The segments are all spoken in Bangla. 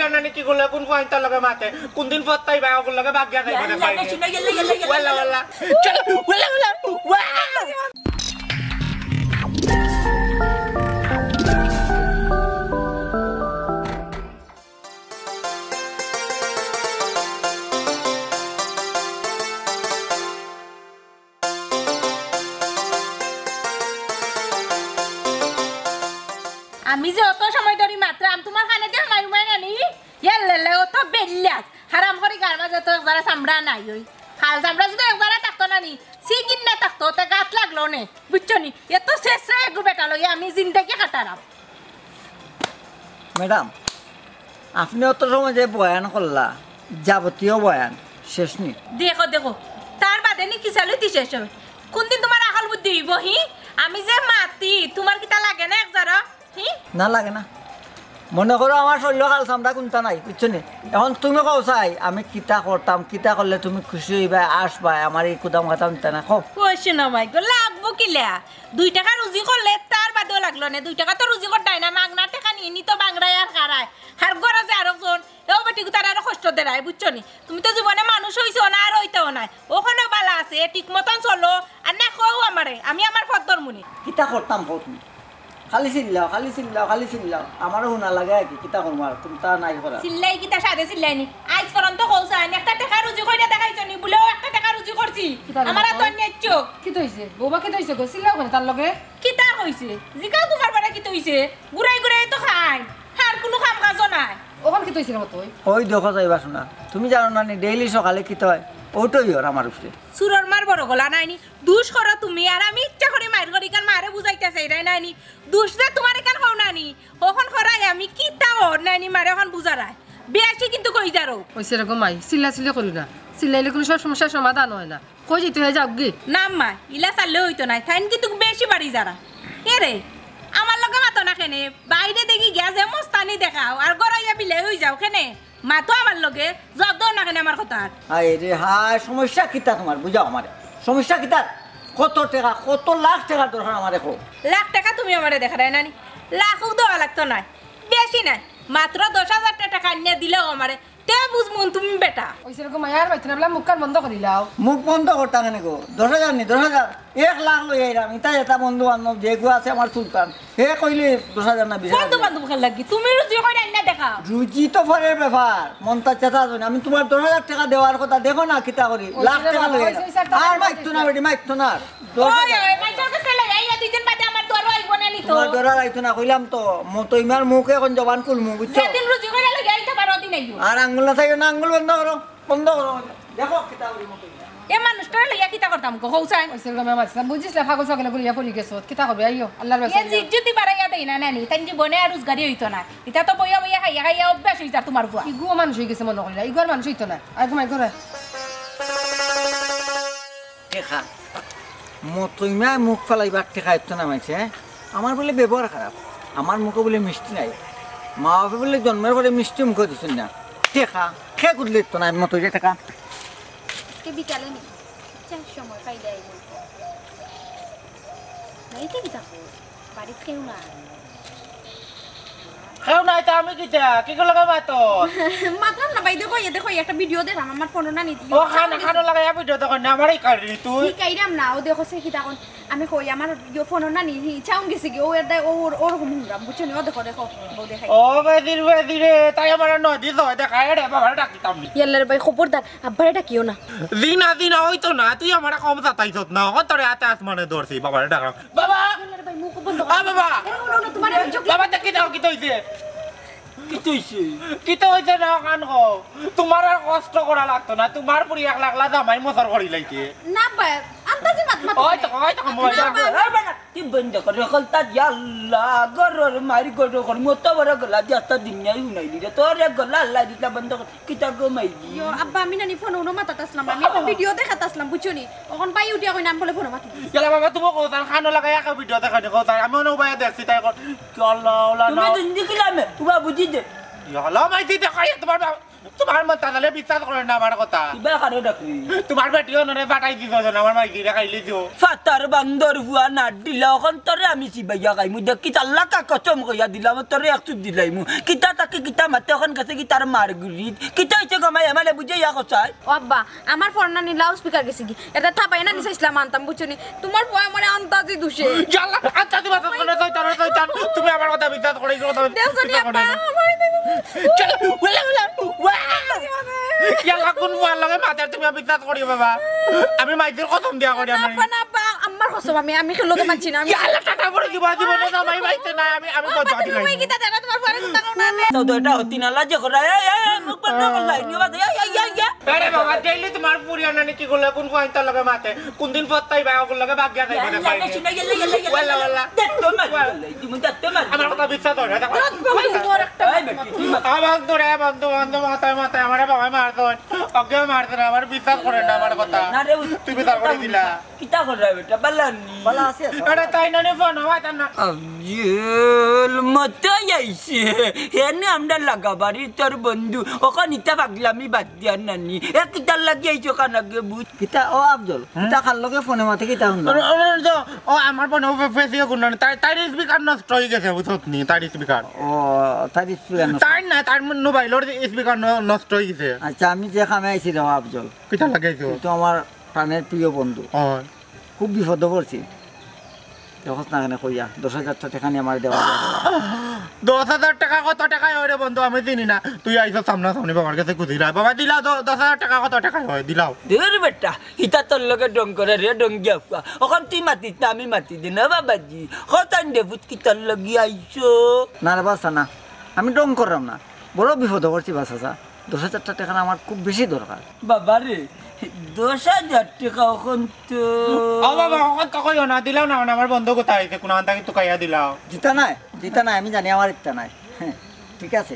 জানা নি কি করলে কোন কয়টা লগে মাতে কোন দিন ফত্তাই বা ওগুলো লগে ভাগ্য খাইবে না ভাই ওয়াল্লা ওয়াল্লা চলো ওয়াল্লা ওয়াল্লা ওয়াও আমি যে অত সময় ধরে মাত্র আম তোমার কানে দিয়ে মাই নানি ইয়াল্লা অত বেল্লাস হারাম করে গার মাঝে তো একবারে চামড়া নাই ওই খাল চামড়া যদি একবারে থাকতো নানি সিগিন না থাকতো তা গাত লাগলো নে বুঝছো নি এত শেষে একটু বেটা লই আমি জিন্দাকে কাটারাম ম্যাডাম আপনি অত সময় যে বয়ান করলা যাবতীয় বয়ান শেষ নি দেখো দেখো তার বাদে নি কি চালু দি শেষ হবে কোনদিন তোমার আকল বুদ্ধি হইব হি আমি যে মাতি তোমার কিটা লাগে না একজারা না লাগে না মনে করো আমার শরীর কাল চামড়া কোনটা নাই বুঝছো নি এখন তুমি কও চাই আমি কিতা করতাম কিতা করলে তুমি খুশি হইবা আসবা আমার এই কুদাম খাতাম তা না কও কইছ না মাই গো লাগবো কিলা 2 টাকা রুজি করলে তার বাদেও লাগলো না 2 টাকা তো রুজি করতাই না মাগনা টাকা নিয়ে নি তো বাংলায় আর খারায় আর গরা যে আরেকজন এও বেটি তার আর কষ্ট দেরাই বুঝছো নি তুমি তো জীবনে মানুষ হইছো না আর হইতেও নাই ওখানে বালা আছে ঠিক মতন চলো আর না কও আমারে আমি আমার ফদ্দর মুনি কিতা করতাম কও তুমি খালি চিল্লাও আমারও শুনা লাগে কি কিতা করবো আর তুমি তা নাই করা চিল্লাই কিতা সাদে চিল্লাই নি আজ পর্যন্ত কৌছা একটা টাকা রুজি কইরা দেখাইছো নি বলেও একটা টাকা রুজি করছি আমার তো নিচ্ছ কি হইছে বৌমা কি হইছে গো চিল্লাও কেন তার লগে কিতা হইছে জিকাও তোমার বাড়া কি হইছে গুড়াই গুড়াই তো খাই আর কোনো কাম কাজ নাই ওখান কি হইছে মত ওই দেখো যাইবা শোনা তুমি জানো না ডেইলি সকালে কিতা হয় ওটাই ওর আমার উপরে সুরর মার বড় গলা নাইনি দুষ করো তুমি আর আমি ইচ্ছা করে মার করি কার মারে বুঝাইতেছে এটাই নাইনি দুষ যে তোমার এখান হও নানি ওখন করাই আমি কি তাও নাইনি মারে এখন বুঝারাই বেশি কিন্তু কই যারো ওইসে রকম মাই চিল্লা করি না চিল্লাইলে কোনো সব সমস্যার সমাধান হয় না কই যেতে হয়ে যাও গে নাম মা ইলা চাললে হইতো নাই তাইন কিন্তু বেশি বাড়ি যারা কে রে আমার লগে মাতো না কেনে বাইরে দেখি গেছে মস্তানি দেখাও আর গড়াইয়া বিলাই হই যাও কেনে মাতো আমার লগে জব দাও না কেন আমার কথা আরে হাই সমস্যা কিতা তোমার বুঝাও আমারে সমস্যা কিতা কত টাকা কত লাখ টাকা দরকার আমারে কো লাখ টাকা তুমি আমারে দেখা দেয় নানি লাখও দেওয়া লাগতো না বেশি নাই মাত্র 10,000 টাকা নিয়ে দিলেও আমারে তে বুঝমুন তুমি বেটা ওইসে রকম মায়ার বাইতে না মুখ কান বন্ধ করিলাও মুখ বন্ধ করতা কেন গো 10,000 নি 10,000 1 লাখ লই আইরাম ইতা এটা বন্ধু বান্ধব যে গো আছে আমার সুলতান হে কইলে 10,000 না 20,000 বন্ধু বান্ধব খেল লাগি তুমি রুজি কইরা না দেখা রুজি তো পরের ব্যাপার মনটা চেতা জানি আমি তোমার 10,000 টাকা দেওয়ার কথা দেখো না কিতা করি লাখ টাকা লই আর মাইতো না বেটি মাইতো না ওই মাইতো কাছে লই আইয়া দুই দিন বাদে আমার দর আইব না নি তো তোমার দর আইতো না কইলাম তো মতো ইমার মুখে কোন জবান কুলমু বুঝছো সেদিন রুজি কইরা লই আইতা পারো দিন আইও আর আঙ্গুল না থাকে না আঙ্গুল বন্ধ করো দেখো কিতা করি মতো এ মানুষটা লইয়া কিতা করতাম গো হউছাই ওইসে রকম মারছিলাম বুঝিস না ফাগল ফাগল করিয়া পড়ি গেছো কিতা করবে আইও আল্লাহর এ বাসা জিজ্জতি বাড়াইয়া দেই না নানি তাই জীবনে আর রোজগারি হইতো না এটা তো বইয়া বইয়া খাইয়া অভ্যাস হইতা তোমার বুয়া ইগো মানুষ হয়ে গেছে মনে করিলা ইগোর মানুষ হইতো না আর ঘুমাই ঘরে টেকা মতো ইমায় মুখ ফেলাইবার টেকা ইতো না মাইছে আমার বলে ব্যবহার খারাপ আমার মুখে বলে মিষ্টি নাই মা বাবা বলে জন্মের পরে মিষ্টি মুখে দিচ্ছেন না টেকা খে কুদলে তো না মতো যে টাকা আজকে বিকালে নি চার সময় পাইলে আইব নাইতে কি থাকো বাড়িতে কেউ না কেউ নাই তো আমি কি লাগা মাতো মাতলাম না ভাই দেখো একটা ভিডিও দেখলাম আমার ফোন না নিতি ও খানো লাগা ভিডিও দেখো না আমারই কারি তুই কি কাইরাম না ও দেখো সে কি তখন আমি কই আমার ফোন না নি চাউন গেছে কি ও এর ওর হুমরাম বুঝছো নি ও দেখো বউ দেখাই ও বেদিরে তাই আমার নদী তো দেখায় রে বাবা ডাকিতাম ইয়াল্লার ভাই খবরদার আব্বারে ডাকিও না দিনা হইতো না তুই আমার কম যাতাইছত না ও তোরে আতে আসমানে ধরছি বাবা ডাকা বাবা ইয়াল্লার ভাই মুখ বন্ধ আ বাবা না তোমার বাবা দেখি দাও কি হইছে কি তো হইছে না কান গো তোমার আর কষ্ট করা লাগতো না তোমার পুরি 1 লাখ লা জামাই মসর করি লাইছে না ভাই আন্দাজি মাত ওই তো মোবাইল ती बंद कर रखलता याल्ला गरर मारी गडो कर मोता बरा गला जाता दिन्या उनाई दी तो रे गला ला दिता बंद कर किता गो माई दी yo abba আমি নানি ফোন ওনো মাতাত আসলাম আমি একটা ভিডিও দেখাত আসলাম বুঝছনি এখন পাই উঠিয়া কই নাম বলে ফোন মাতি ইয়ালা বাবা তুমি কোথার খানো লাগা এক ভিডিও দেখানি কোথার আমি ওনো বাইরে দেখছি তাই কর আল্লাহ আল্লাহ না तुम्हें तो निकला मैं तू बुझी दे ইয়ালা মাইতি দেখাই তোমার তোমার মত তাহলে বিশ্বাস করে না আমার কথা কিবা কারো ডাকি তোমার বেটিও নরে পাঠাই দিছো জন আমার মাইকিরা খাইলি দিও ফাতার বান্দর হুয়া না দিলা এখন তোরে আমি চিবাইয়া খাইমু দেখ কি তাল্লা কাকচম কইয়া দিলাম তোরে এক চুপ দিলাইমু কিতা তাকে কিতা মাতে এখন কাছে কি তার মার গুলি কিতা হইছে গমাই আমালে বুঝে ইয়া কসাই ও আব্বা আমার ফোন না নি লাউড স্পিকার গেছে কি এটা থাপাই না নিছে ইসলাম আনতাম বুঝছনি তোমার পয় মরে আন্তাজি দুষে জাল্লা আচ্ছা তুমি কথা শুনে শয়তান তুমি আমার কথা বিশ্বাস করে কথা দেখছনি আব্বা চল ওলা ওলা ইয়ালা কোন ওয়াল লাগে মাথা তুমি বিশ্বাস করি বাবা আমি মাইদের কসম দিয়া করি আমি না আব্বা আমার কসম আমি খেলোকে মানছি না আমি ইয়ালা টাটা পড়ে দিবা জীবনে জামাই পাইতে না আমি কত দিলাই তুমি কি তা দেখা তোমার পরে কথা না তো এটা হতি না লাজে করা মুখ বন্ধ করলাই নিবা ইয়া আরে বাবা ডেইলি তোমার পুরিয়ানা নি কি করলে কোন পয়েন্ট লাগে মাথে কোন দিন ফত্তাই বাগল লাগে ভাগ্য যাই মানে পাই ওলা ওলা দেখতো মার তুমি দেখতো মার আমার কথা বিশ্বাস হয় না আমার ধরে বন্ধু মাথায় আমার বাবা মারতো ওকে মারতো না আমার বিশ্বাস করে না আমার কথা তুমি তার করে দিলা কিতা কররা বেটা বালানি বালা আছে আরে তাই না ফোন হওয়াটা না আব্জুল মতো আইছে হেনে আমরা লাগাবাড়ি তোর বন্ধু ওখানে ইতা পাগলামি বাদ দিয়া নানি এ কিতার লাগি আইছো কানাকে বুঝ কিতা ও আব্দুল কিতা খাল লগে ফোনে মাতে কিতা হুন ও আমার ফোন ফেসিয়ে গুণ তাই স্পিকার নষ্ট হয়ে গেছে বুঝত নি তাই স্পিকার ও তাই স্পিকার তাই না তার মোবাইলের স্পিকার নষ্ট হয়ে গেছে আচ্ছা আমি যে খামে আইছি রে আব্দুল কিতা লাগাইছো তো আমার প্রাণের প্রিয় বন্ধু হয় খুব বিপদ পড়ছি দেখছ না কেন কইয়া 10,000 টাকা নিয়ে আমার দেওয়া 10,000 টাকা কত টাকা হয় রে বন্ধু আমি চিনি না তুই আইছো সামনা সামনে বাবার কাছে খুঁজিরা বাবা দিলা 10,000 টাকা কত টাকা হয় দিলাও দের বেটা ইতা তোর লগে ডং করে রে ডং গিয়া ওখান তুই মাতি না আমি মাতি দি না বাবাজি হতান দেবুত কি তোর লাগি আইছো না রে বাসা না আমি ডং করলাম না বড় বিপদ পড়ছি বাসা 10,000 টাকা আমার খুব বেশি দরকার বাবা রে 10,000 টাকা ওখান তো ও বাবা ওখান তো কইও না দিলাও না আমার বন্ধু কোথায় আইছে কোন আনতা কিন্তু কাইয়া দিলাও জিতা নাই আমি জানি আমার ইচ্ছা নাই ঠিক আছে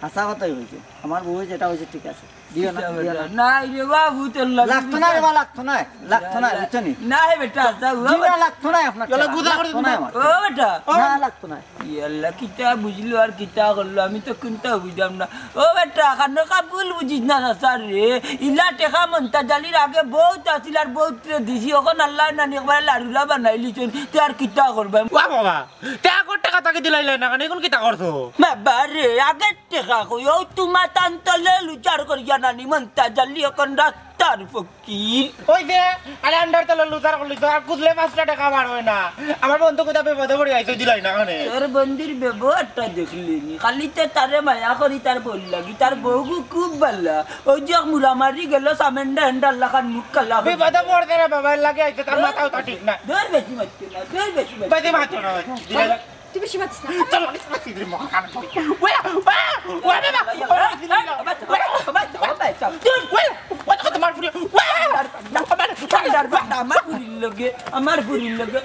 আশা কথাই হয়েছে আমার বউ যেটা হয়েছে ঠিক আছে দিও না নাই রে বাবু তোর লাগতো না রে বা লাগতো না বুঝছো নি নাই বেটা দিও লাগতো না আপনার চলো গুজা করে দিন ও বেটা না লাগতো না ইয়াল্লা কিতা বুঝলো আর কিতা করলো আমি তো কোনটা বুঝলাম না ও বেটা কানো কাবুল বুঝিস না স্যার রে ইলা টেকা মন্তা জালির আগে বহুত আছিল আর বহুত দিছি ওখন আল্লাহ নানি একবার লাড়ুলা বানাইলিছেন তে আর কিতা করবা ওয়া বাবা তে আগর টাকা তাকে দিলাইলে না কেন এখন কিতা করছো বাবা রে আগে টেকা কই ও তোমা তান্তলে লুচার করিয়া নানি মন্তা জালি এখন রাস্তার ফকির ওই যে আরে আন্ডার তলে লুজার করলি তো আর কুদলে 5 টাকা বার হয় না আমার বন্ধু কোথা বিপদে পড়ে আইছে দিলাই না কেন তোর বন্দির ব্যবহারটা দেখলিনি খালি তে তারে মায়া করি তার বল লাগি তার বউগু খুব ভালো ওই যে মুরামারি গেল সামেন্ডা হ্যান্ডাল লাখান মুখ কালা বিপদে পড়তে রে বাবা লাগে আইছে তার মাথাও তো ঠিক না দর বেশি মারতে না দর বেশি বেশি মাত্র না দিলাই তুই বেশি মাতিস না চলো দিলি মা খান ওয়া ওয়া বাবা তোমার ফুরি আমার পুরীর লগে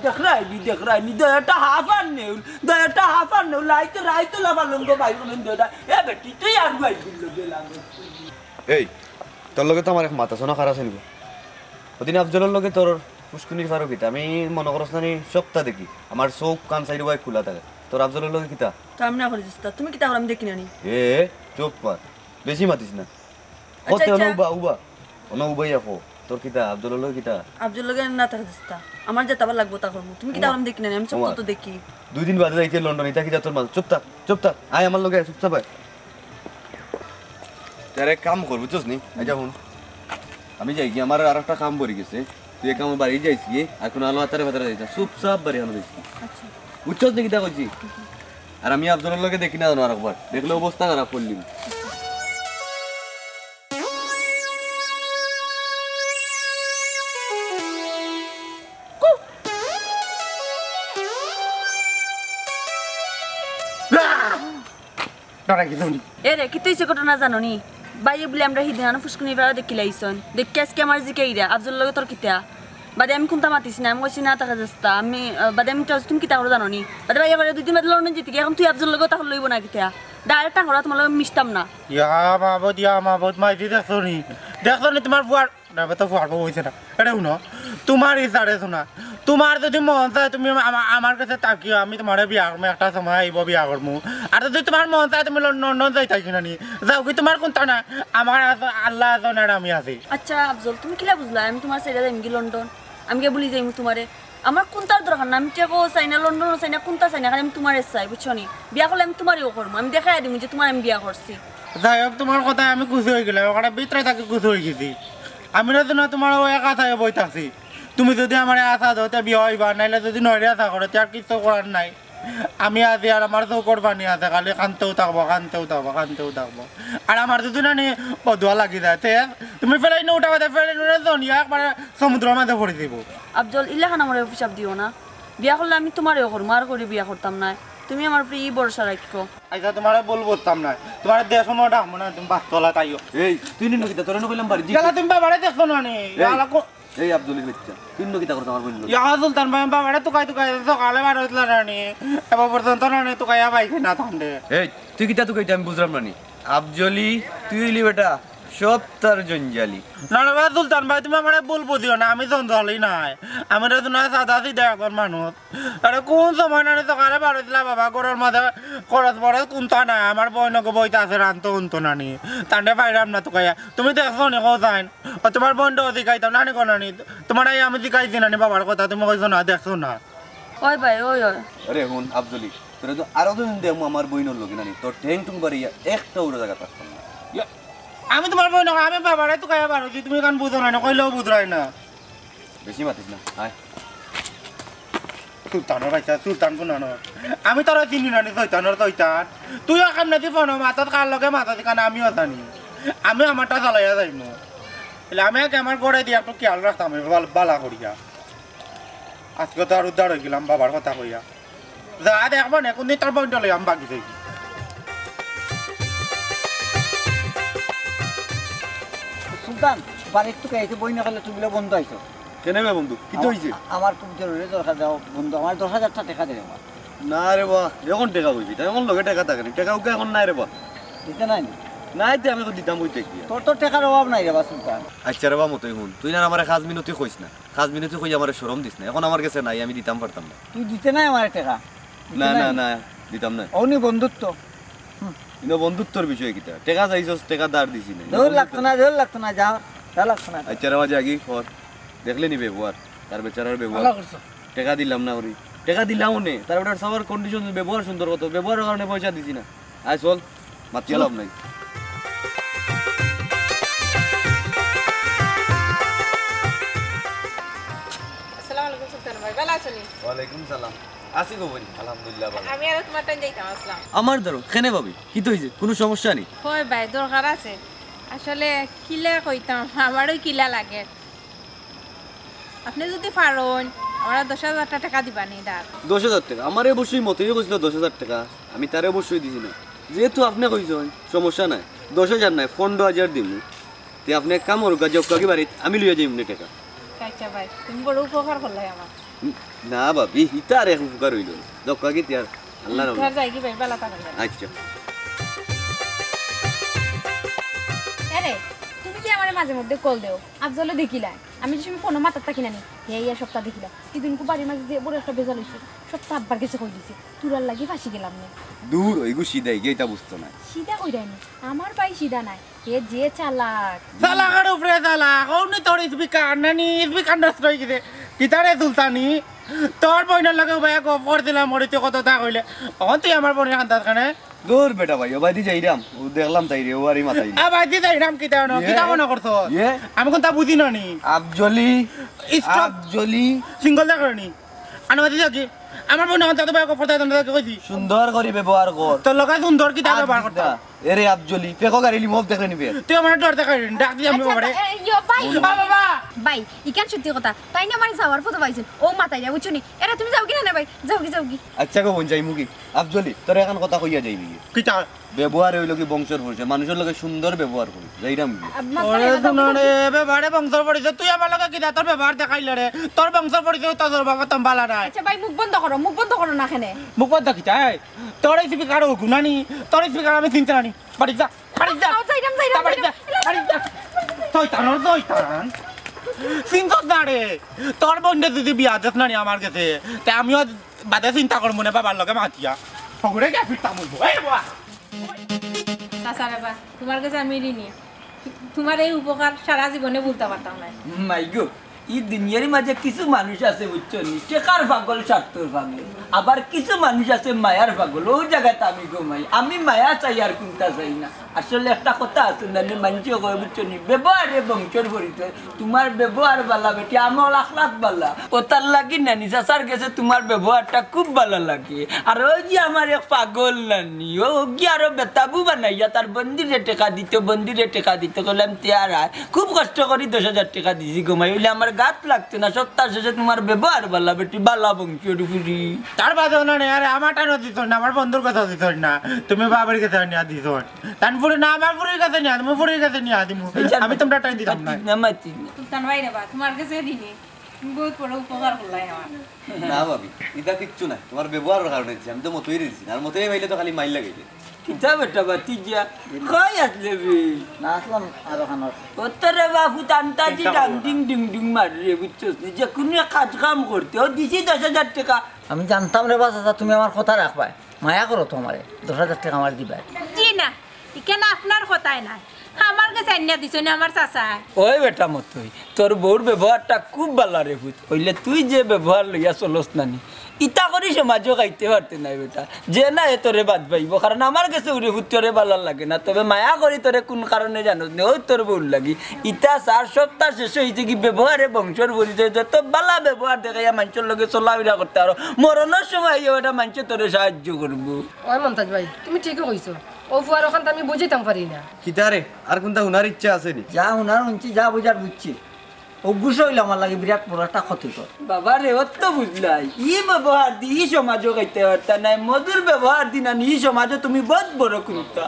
দেখরাইনি দয়াটা হাফান নেউ লাইতে রাইতে লাভালঙ্গ ভাই বলেন দয়া এ বেটি তুই আর ভাই লগে লাগে এই তোর লগে তো আমার এক মাথা শোনা খারাপ আছে নিব ওদিন আফজলের লগে তোর পুষ্কুনির ফারো কিতা আমি মনে করছ না সপ্তাহ দেখি আমার চোখ কান সাইড বাই খোলা থাকে তোর আফজলের লগে কিতা কাম না করিস তা তুমি কিতা আমি দেখি নানি এ চোখ পার বেশি মাতিস না কত উবা উবাই আফো তোর কিতা আফজলের লগে কিতা আব্দুল লগে না থাকিস তা আমার যেতে আবার লাগবো তা করব তুমি কিতা আমি দেখি নানি আমি সব তো দেখি 2 দিন বাদে যাইতে লন্ডন ইতা কিতা তোর মাল চুপ থাক আয় আমার লগে চুপচাপ আয় তারে কাম করব বুঝছস নি আচ্ছা শুন আমি যাই কি আমার আরেকটা কাম পড়ে গেছে তুই কাম বাড়ি যাইছি আর কোন আলো আতারে ভাতারে যাইতা চুপচাপ বাড়ি আনো যাইছি আচ্ছা বুঝছস নি কিতা কইছি আর আমি আফজলের লগে দেখি না জানো আরেকবার দেখলে অবস্থা খারাপ করলি এ রে কি তুই সে ঘটনা জানো নি বাইয়ে বলে আমরা হিদিনানো ফুসকুনি বেড়া দেখি লাইছন দেখি আজকে আমার জিকে ইরা আফজল লগে তোর কিতা বাদে আমি কোনটা মাতিস না আমি কইছি না টাকা যাস্তা আমি বাদে আমি তুমি কিতা করে জানো নি বাদে বাইয়ে বারে 2 দিন বাদে লন্ডন যেতে এখন তুই আফজল লগে তাহলে লইব না কিতা ডাইরেক্ট টাকা তোমার লগে মিশতাম না ইয়া মাবদ মাইদি দেখছো নি তোমার বুয়ার না তো ফুয়ার বউ হইছে না এটা শুনো তোমার ইচ্ছারে শোনা তোমার যদি মন চায় তুমি আমার কাছে তাকিও আমি তোমার বিয়া করবো একটা সময় আইব বিয়া করবো আর যদি তোমার মন চায় তুমি লন্ডন যাই থাকি না নি যাও কি তোমার কোনটা না আমার আল্লাহ আছে না আমি আছি আচ্ছা আফজল তুমি কিলা বুঝলা আমি তোমার সাইডে যাইম কি লন্ডন আমি কে বলি যাইম তোমারে আমার কোনটার দরকার না আমি টেকো চাই না লন্ডনও চাই না কোনটা চাই না আমি তোমারে চাই বুঝছো নি বিয়া করলে আমি তোমারও করবো আমি দেখাই দিম যে তোমার আমি বিয়া করছি যাই হোক তোমার কথায় আমি খুশি হয়ে গেলাম ওখানে ভিতরে থাকি খুশি হয়ে গেছি আমি না তোমার ওই একা থাকে বইতাছি তুমি যদি আমার আশা দাও তা বিয়ে হইবা নাইলে যদি নয়রে আশা করো তার কিছু করার নাই আমি আজি আর আমার চৌকর পানি আছে খালি কানতেও থাকবো আর আমার যদি না পদুয়া লাগি যায় তে তুমি ফেলাই নো উঠা ফেলাই নো জনিয়া একবার সমুদ্রের মাঝে পড়ে দিব আফজল ইলাখান আমার হিসাব দিও না বিয়া করলে আমি তোমারও করবো আর করে বিয়া করতাম না তুমি আমার উপরে ই ভরসা রাখো আচ্ছা তোমার বলতাম না তোমার দেশ সময় ডাকবো না তুমি বাস্তলা তাইও এই তুই নিন কিতা তোর কইলাম বাড়ি গেলা তুমি বাবারে দেখছো না নি এই আব্দুলের বাচ্চা তুই কিতা করতে আমার বললো ইয়া সুলতান ভাই বাবারে তুকাই সকালে বার হইতলা রানি এবার পর্যন্ত রানি তুকাইয়া পাইছি না থামলে এই তুই কিতা তুই কইতে আমি বুঝলাম না নি আফজলি তুই ইলি বেটা সব তার জঞ্জালি না না সুলতান ভাই তুমি আমার বলবো দিও না আমি জঞ্জালি নাই আমি তো না সাদা সিধা একজন মানুষ আরে কোন সময় না সকালে বার হইতলা বাবা ঘরের মাঝে খরচ বড় কোনটা নাই আমার বইনকে বইতে আছে রানতো উনতো নানি তান্ডে পাইরাম না তুকাইয়া তুমি দেখছো নি কোথায় তোমার বন্ধু শিখাইতাম নানি কোনানি তোমার এই আমি শিখাইছি নানি বাবার কথা তুমি কইছো না দেখছো না ওই ভাই ওই আরে হুন আফজলি তোরা তো আরো দিন দেমু আমার বইনর লগে নানি তোর ঠ্যাং টুং বাড়িয়া একটা উড়ে জায়গা পাস না আমি তোমার বই না আমি বাবারে তো খাইয়া পারো তুমি কান বুঝো না কইলেও বুঝরাই না বেশি মাতিস না আয় সুলতানের ভাইসা সুলতান কোনানো আমি তোর চিনি নানি চৈতানোর চৈতান তুইও কাম নাতি ফোন মাথাত কার লগে মাথা কারণ আমিও জানি আমি আমারটা চালাইয়া যাইম এলে আমি আমার গড়াই দিয়ে একটু খেয়াল রাখতাম বালা করিয়া আজকে তো আর উদ্ধার হয়ে গেলাম বাবার কথা কইয়া যা দেখবো না কোনদিন তোর বইটা লই আমি বাকি যাই সুলতান বাড়ির তো খাইছে বই না করলে তুমি বন্ধু আইছো কেন বে বন্ধু কি তো হইছে আমার খুব জরুরি দরকার দাও বন্ধু আমার 10,000 টাকা দেবে আমার না রে বা এখন টাকা কইবি তাই এখন লগে টাকা থাকে না টাকা ওকে এখন নাই রে বা দিতে নাই নাই তে আমি তো দিতাম কইতে কি তোর তো টাকার অভাব নাই রে বা সুলতান আচ্ছা রে বা মতই হুন তুই না আমারে খাজ মিনতি কইস না খাজ মিনতি কই আমারে শরম দিস না এখন আমার কাছে নাই আমি দিতাম পারতাম না তুই দিতে নাই আমার টাকা না না না দিতাম না অনি বন্ধুত্ব ইনো বন্ধুত্বর বিষয় কিটা টাকা চাইছস টাকা দাঁড় দিছি না ধর লাগতো না যা লাগতো না আচ্ছা রে বাজে আগি কর দেখলে নি ব্যবহার তার বেচারার ব্যবহার টাকা দিলাম না ওরি টাকা দিলাম নে তার ওটার সবার কন্ডিশন ব্যবহার সুন্দর কত ব্যবহারের কারণে পয়সা দিছি না আয় চল মাতিয়া লাভ নাই আসসালামু আলাইকুম সুলতান ভাই ভালো আছেন ওয়ালাইকুম সালাম আসি গো বনি আলহামদুলিল্লাহ ভালো আমি আর তোমার টাইম যাইতাম আসলাম আমার ধরো কেনে ভাবি কি তো হইছে কোনো সমস্যা নেই হয় ভাই দরকার আছে আসলে কিলা কইতাম আমারও কিলা লাগে আপনি যদি পারেন আমরা 10,000 টাকা দিবা নি দাঁড় 10,000 টাকা আমার অবশ্যই মতেই কইছিল 10,000 টাকা আমি তারে অবশ্যই দিছি না যেহেতু আপনি কইছেন সমস্যা নাই 10,000 নাই 15,000 দিমু তে আপনি এক কাম করুক জব কাকি বাড়ি আমি লইয়া যাইম নে টাকা আচ্ছা ভাই তুমি বড় উপকার করলে আমার না ভাবি ইতার এক উপকার হইল জব কাকি তিয়ার আল্লাহ রহমত ঘর যাই কি ভাই ভালো থাকেন আচ্ছা আরে তুমি কি আমার মাঝে মধ্যে কল দেও আফজলে দেখিলা আমি যে সময় ফোনে মাথার থাকি নানি এই সপ্তাহ দেখিলা দিদিনকু বাড়ির মাঝে যে বড় একটা বেজাল হইছে সপ্তাহ আব্বার কাছে কই দিছি তুরার লাগি ফাঁসি গেলাম না দূর ওইগু সিধাই গেইতা বুঝতো না সিধা কইরানি আমার ভাই সিধা নাই এ যে চালাক চালাকের উপরে চালাক ওনি তোর স্পিকার নানি স্পিকার নষ্ট হয়ে গেছে কিতারে সুলতানি তোর বইনের লাগে ভাই গপ করছিলাম মরিতে কত তা কইলে অন তুই আমার বোনের কান্দাস খানে দূর বেটা ভাই ও বাইদি যাইরাম ও দেখলাম তাই রে ও আরি মাথায় আ ভাই দিদা ইরাম কিতা মনে করছো আমি কোনটা বুঝি না নি আফজলি স্টপ আফজলি সিঙ্গল দা করনি আনবাদি যাকি আমার বোন কান্দা তো ভাই গপ করতে দাঁড়া কইছি সুন্দর করে ব্যবহার কর তোর লগা সুন্দর কিতা ব্যবহার করতা এরে আফজলি পেকো গাড়ি লিমব দেখলে নিবে তুই আমার ডর দেখাই ডাক দি আমি বাবারে ইয়ো ভাই বাবা ভাই ইকান সত্যি কথা তাই না মানে যাওয়ার ফটো পাইছেন ও মাথায় যা বুঝছনি এরা তুমি যাও কি না ভাই যাও কি আচ্ছা গো বোন যাইমু কি আফজলি তোর এখন কথা কইয়া যাইবি কিতা ব্যবহার হইল কি বংশের পরিচয় মানুষের লগে সুন্দর ব্যবহার করিস যাইরাম কি ওরে শুনরে ব্যবহারে বংশের পরিচয় তুই আমার লগে কিতা তোর ব্যবহার দেখাইলে রে তোর বংশের পরিচয় তোর বাবা তম বালা নাই আচ্ছা ভাই মুখ বন্ধ করো না খানে মুখ বন্ধ কিতা তোর স্পিকার ও গুনানি তোর স্পিকার আমি চিনতে নানি বাড়ি যা যাইরাম বাড়ি যা তুই টান চিন্তা না রে তোর বোনটা যদি বিয়া দিস না নি আমার কাছে তা আমিও বাদে চিন্তা করবো না বাবার লগে মাতিয়া সগরে গে ফিরতাম বলবো এই বাবা চাচা বাবা তোমার কাছে আমি ঋণী তোমার এই উপকার সারা জীবনে বলতে পারতাম না মাই গো এই দুনিয়ার মাঝে কিছু মানুষ আছে বুঝছো নি টেকার পাগল স্বার্থর পাগল আবার কিছু মানুষ আছে মায়ার পাগল ওই জায়গাতে আমি ঘুমাই আমি মায়া চাই আর কোনটা চাই না আসলে একটা কথা আছে না মানুষ কয় বুঝছো নি ব্যবহারে বংশর পরিচয় তোমার ব্যবহার বালা বেটি আমার লাখ লাখ বালা ও তার লাগি নানি চাচার গেছে তোমার ব্যবহারটা খুব ভালো লাগে আর ওই যে আমার এক পাগল নানি ও গিয়ে আরো বেতাবু বানাইয়া তার বন্দিরে টেকা দিত বললাম তেয়ার খুব কষ্ট করি 10,000 টাকা দিছি ঘুমাই হইলে আমার গাত লাগছে না সপ্তাহ শেষে তোমার ব্যবহার বালা বেটি বালা বংশর ফুরি তার বাদেও না আরে আমারটা দিস না আমার বন্ধুর কথা দিস না তুমি বাবার কাছে নিয়ে দিস তান ফুরি না আমার ফুরির কাছে নিয়ে আমি ফুরির কাছে নিয়ে দিমু আমি তোমরা টাইম দিতাম না সুলতান ভাই রে বা তোমার কাছে ঋণী তুমি বহুত বড় উপকার করলাই আমার না ভাবি এটা কিচ্ছু না তোমার ব্যবহারের কারণে আমি তো মতই দিছি আর মতই মাইলে তো খালি মাইল লাগাইছে কিতা বেটা বাতি যা কই আসলে বে না আসলাম আরো খানার ওতরে বাবু তান্তাজি ডাং ডিং ডিং ডিং মারি রে বুঝছস যে কোন কাজ কাম করতে ও দিছি 10,000 টাকা আমি জানতাম রে বাস তুমি আমার কথা রাখবা মায়া করো তো আমারে 10,000 টাকা আমার দিবা জি না এখানে আপনার কথাই নাই আমার কাছে আনিয়া দিছো না আমার চাচা ওই বেটা মতই তোর বউর ব্যবহারটা খুব ভালো রে বুঝ হইলে তুই যে ব্যবহার লইয়া চলস নানি ইতা করি সমাজও খাইতে পারতে নাই বেটা যে না এ তোরে বাদ পাইব কারণ আমার কাছে উড়ে তোরে ভালো লাগে না তবে মায়া করি তোরে কোন কারণে জানোস না ওই তোর বউর লাগি ইতা 4 সপ্তাহ শেষ হয়েছে কি ব্যবহারে বংশর পরিচয় যত বালা ব্যবহার দেখাইয়া মানুষের লগে চলাফেরা করতে আরো মরণের সময় এটা মানুষ তোরে সাহায্য করবো ওই মমতাজ ভাই তুমি ঠিকই কইছো ও ফুয়ার ওখান আমি বুঝিতাম পারি না কিতারে আর কোনটা উনার ইচ্ছা আছে নি যা উনার উঞ্চি যা বুঝার বুঝছি অভ্যুষ হইলে আমার লাগে বিরাট বড় একটা ক্ষতিকর বাবা রে অত বুঝলাই ই ব্যবহার দি ই সমাজও খাইতে পারতা নাই মধুর ব্যবহার দি না ই সমাজও তুমি বহুত বড় কুন্তা